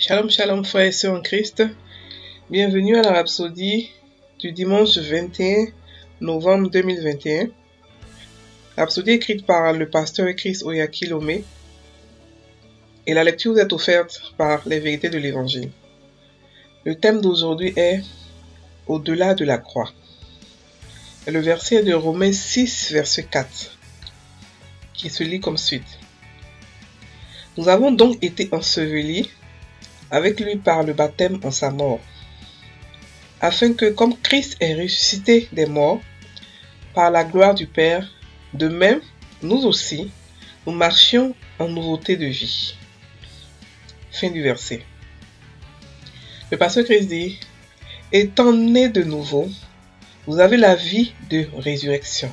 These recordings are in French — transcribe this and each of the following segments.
Shalom, shalom, frères et sœurs en Christ. Bienvenue à la Rhapsodie du dimanche 21 novembre 2021. Rhapsodie écrite par le pasteur Chris Oyakilome. Et la lecture vous est offerte par les vérités de l'Évangile. Le thème d'aujourd'hui est « Au-delà de la croix ». Et le verset est de Romains 6, verset 4, qui se lit comme suite. « Nous avons donc été ensevelis avec lui par le baptême en sa mort, afin que, comme Christ est ressuscité des morts, par la gloire du Père, de même, nous aussi, nous marchions en nouveauté de vie. » Fin du verset. Le pasteur Christ dit, « Étant né de nouveau, vous avez la vie de résurrection,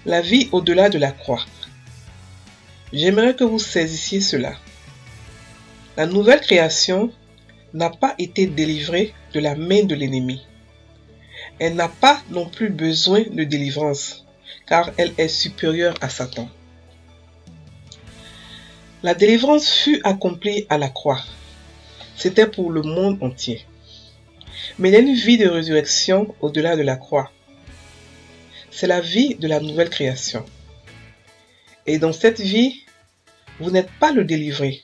la vie au-delà de la croix. » J'aimerais que vous saisissiez cela. La nouvelle création n'a pas été délivrée de la main de l'ennemi. Elle n'a pas non plus besoin de délivrance, car elle est supérieure à Satan. La délivrance fut accomplie à la croix. C'était pour le monde entier. Mais il y a une vie de résurrection au-delà de la croix. C'est la vie de la nouvelle création. Et dans cette vie, vous n'êtes pas le délivré.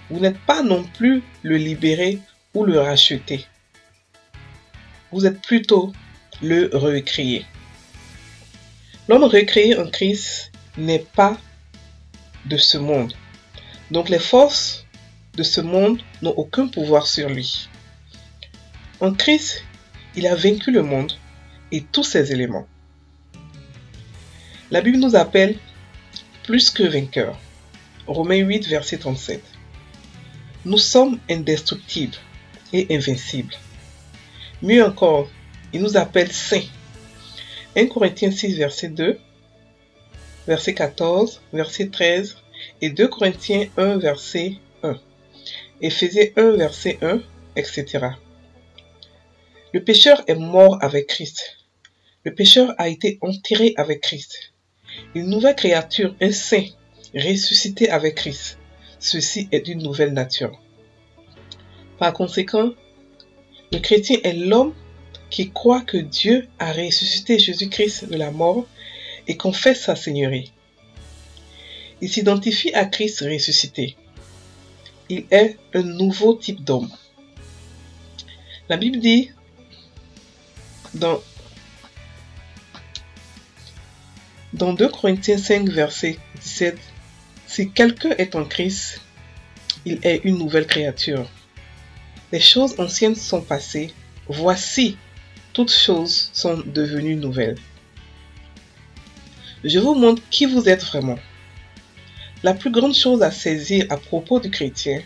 Vous n'êtes pas non plus le libéré ou le racheté. Vous êtes plutôt le recréé. L'homme recréé en Christ n'est pas de ce monde. Donc les forces de ce monde n'ont aucun pouvoir sur lui. En Christ, il a vaincu le monde et tous ses éléments. La Bible nous appelle plus que vainqueurs. Romains 8, verset 37. Nous sommes indestructibles et invincibles. Mieux encore, il nous appelle saints. 1 Corinthiens 6, verset 2, verset 14, verset 13 et 2 Corinthiens 1, verset 1. Éphésiens 1, verset 1, etc. Le pécheur est mort avec Christ. Le pécheur a été enterré avec Christ. Une nouvelle créature, un saint, ressuscité avec Christ. Ceci est d'une nouvelle nature. Par conséquent, le chrétien est l'homme qui croit que Dieu a ressuscité Jésus-Christ de la mort et confesse sa seigneurie. Il s'identifie à Christ ressuscité. Il est un nouveau type d'homme. La Bible dit dans 2 Corinthiens 5, verset 17, « Si quelqu'un est en Christ, il est une nouvelle créature. Les choses anciennes sont passées, voici, toutes choses sont devenues nouvelles. » Je vous montre qui vous êtes vraiment. La plus grande chose à saisir à propos du chrétien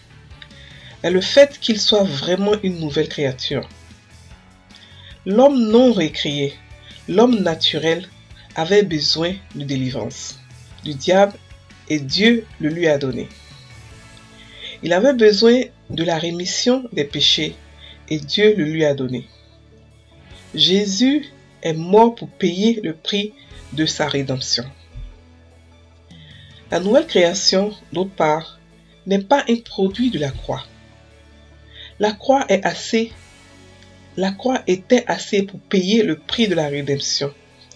est le fait qu'il soit vraiment une nouvelle créature. L'homme non recréé, l'homme naturel, avait besoin de délivrance du diable et Dieu le lui a donné. Il avait besoin de la rémission des péchés et Dieu le lui a donné. Jésus est mort pour payer le prix de sa rédemption. La nouvelle création, d'autre part, n'est pas un produit de la croix. La croix était assez pour payer le prix de la rédemption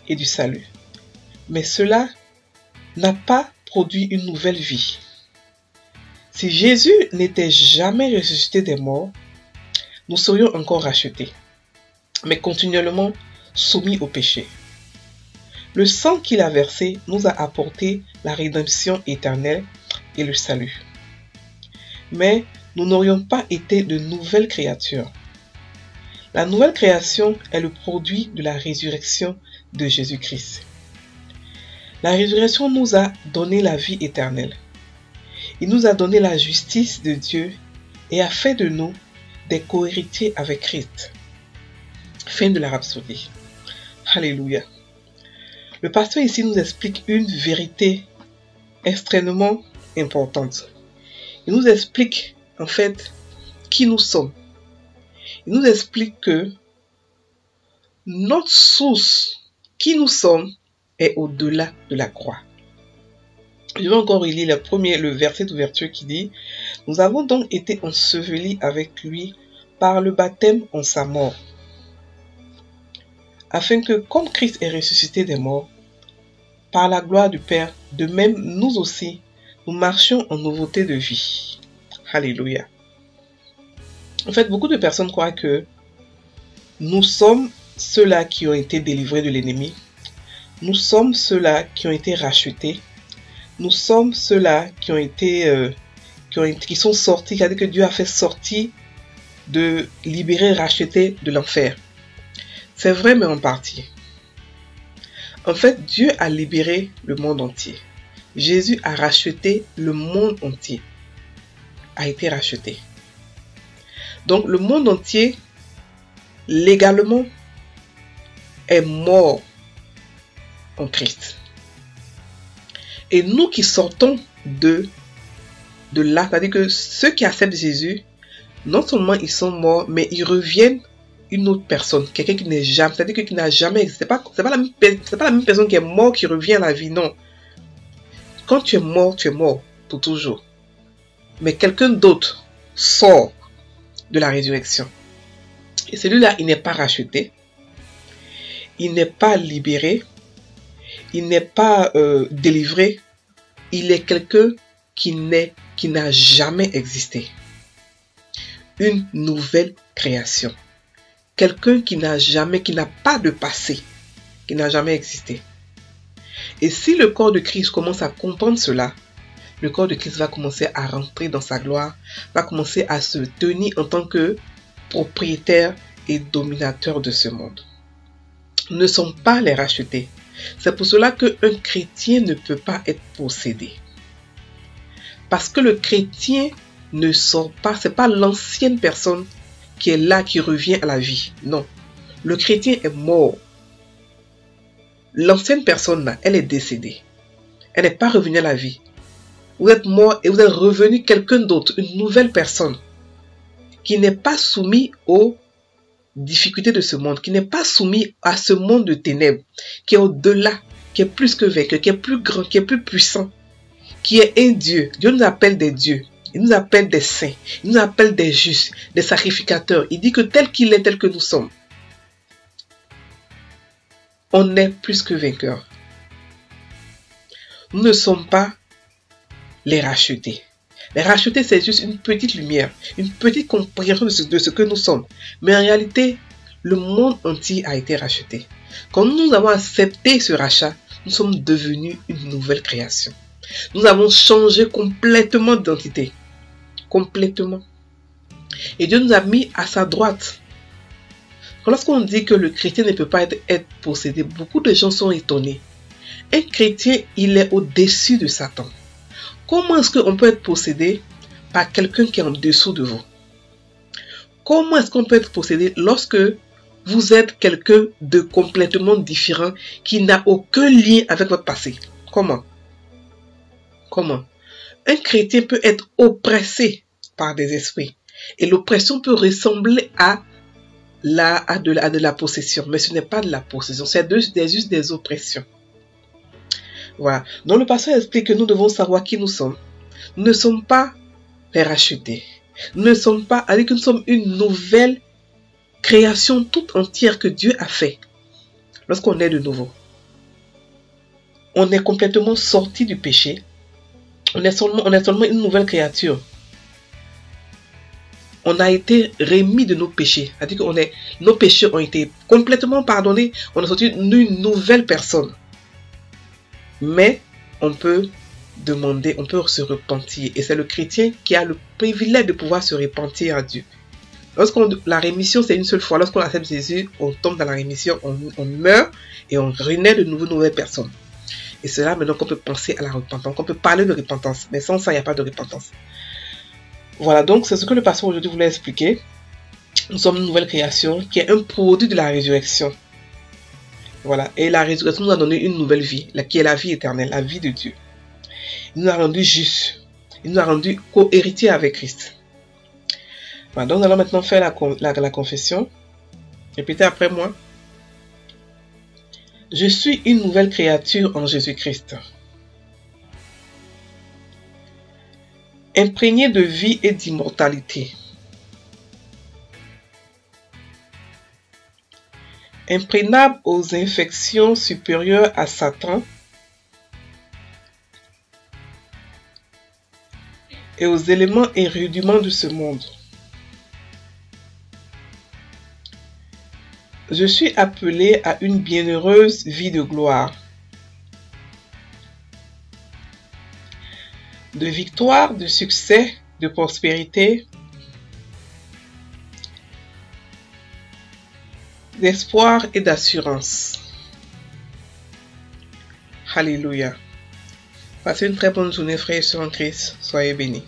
et du salut. Mais cela n'a pas produit une nouvelle vie. Si Jésus n'était jamais ressuscité des morts, nous serions encore rachetés, mais continuellement soumis au péché. Le sang qu'il a versé nous a apporté la rédemption éternelle et le salut. Mais nous n'aurions pas été de nouvelles créatures. La nouvelle création est le produit de la résurrection de Jésus-Christ. La résurrection nous a donné la vie éternelle. Il nous a donné la justice de Dieu et a fait de nous des co-héritiers avec Christ. Fin de la Rhapsodie. Alléluia. Le pasteur ici nous explique une vérité extrêmement importante. Il nous explique en fait qui nous sommes. Il nous explique que notre source, qui nous sommes, est au-delà de la croix. Je vais encore relire le verset d'ouverture qui dit: Nous avons donc été ensevelis avec lui par le baptême en sa mort, afin que, comme Christ est ressuscité des morts, par la gloire du Père, de même nous aussi, nous marchions en nouveauté de vie. Alléluia. En fait, beaucoup de personnes croient que nous sommes ceux-là qui ont été délivrés de l'ennemi. Nous sommes ceux-là qui ont été rachetés. Nous sommes ceux-là qui ont été, qui sont sortis, c'est-à-dire que Dieu a fait sortir, de libérer, racheter de l'enfer. C'est vrai, mais en partie. En fait, Dieu a libéré le monde entier. Jésus a racheté le monde entier. A été racheté. Donc, le monde entier, légalement, est mort en Christ. Et nous qui sortons de là, c'est-à-dire que ceux qui acceptent Jésus, non seulement ils sont morts, mais ils reviennent une autre personne, quelqu'un qui n'est jamais, c'est-à-dire qui n'a jamais existé. C'est pas la même personne qui est morte qui revient à la vie, non. Quand tu es mort pour toujours. Mais quelqu'un d'autre sort de la résurrection. Et celui-là, il n'est pas racheté, il n'est pas libéré, il n'est pas délivré, il est quelqu'un qui n'a jamais existé. Une nouvelle création. Quelqu'un qui n'a pas de passé, qui n'a jamais existé. Et si le corps de Christ commence à comprendre cela, le corps de Christ va commencer à rentrer dans sa gloire, va commencer à se tenir en tant que propriétaire et dominateur de ce monde. Nous ne sommes pas les rachetés. C'est pour cela qu'un chrétien ne peut pas être possédé. Parce que le chrétien ne sort pas, ce n'est pas l'ancienne personne qui est là, qui revient à la vie. Non, le chrétien est mort. L'ancienne personne là, elle est décédée. Elle n'est pas revenue à la vie. Vous êtes mort et vous êtes revenu quelqu'un d'autre, une nouvelle personne qui n'est pas soumis aux difficultés de ce monde, qui n'est pas soumis à ce monde de ténèbres, qui est au-delà, qui est plus que vainqueur, qui est plus grand, qui est plus puissant, qui est un Dieu. Dieu nous appelle des dieux, il nous appelle des saints, il nous appelle des justes, des sacrificateurs. Il dit que tel qu'il est, tel que nous sommes, on est plus que vainqueurs. Nous ne sommes pas les rachetés. Les rachetés, c'est juste une petite lumière, une petite compréhension de ce que nous sommes. Mais en réalité, le monde entier a été racheté. Quand nous avons accepté ce rachat, nous sommes devenus une nouvelle création. Nous avons changé complètement d'identité. Complètement. Et Dieu nous a mis à sa droite. Lorsqu'on dit que le chrétien ne peut pas être possédé, beaucoup de gens sont étonnés. Un chrétien, il est au-dessus de Satan. Comment est-ce qu'on peut être possédé par quelqu'un qui est en dessous de vous? Comment est-ce qu'on peut être possédé lorsque vous êtes quelqu'un de complètement différent qui n'a aucun lien avec votre passé? Comment? Comment? Un chrétien peut être oppressé par des esprits. Et l'oppression peut ressembler à de la possession. Mais ce n'est pas de la possession. C'est juste des oppressions. Voilà. Donc le pasteur explique que nous devons savoir qui nous sommes. Nous ne sommes pas les rachetés. Nous ne sommes pas, avec que nous sommes une nouvelle création toute entière que Dieu a fait. Lorsqu'on est de nouveau. On est complètement sorti du péché. On est seulement une nouvelle créature. On a été remis de nos péchés. C'est-à-dire que nos péchés ont été complètement pardonnés. On est sorti d'une nouvelle personne. Mais on peut demander, on peut se repentir. Et c'est le chrétien qui a le privilège de pouvoir se repentir à Dieu. La rémission, c'est une seule fois. Lorsqu'on accepte Jésus, on tombe dans la rémission, on meurt et on renaît de nouveau nouvelles personnes. Et c'est là maintenant qu'on peut penser à la repentance, qu'on peut parler de repentance. Mais sans ça, il n'y a pas de repentance. Voilà, donc c'est ce que le pasteur aujourd'hui voulait expliquer. Nous sommes une nouvelle création qui est un produit de la résurrection. Voilà, et la résurrection nous a donné une nouvelle vie, qui est la vie éternelle, la vie de Dieu. Il nous a rendu justes, il nous a rendu co-héritiers avec Christ. Voilà, donc nous allons maintenant faire la confession. Répétez après moi. Je suis une nouvelle créature en Jésus-Christ. imprégné de vie et d'immortalité, imprégnable aux infections supérieures à Satan et aux éléments et rudiments de ce monde. Je suis appelé à une bienheureuse vie de gloire, de victoire, de succès, de prospérité, d'espoir et d'assurance. Alléluia. Passez une très bonne journée, frères et sœurs en Christ. Soyez bénis.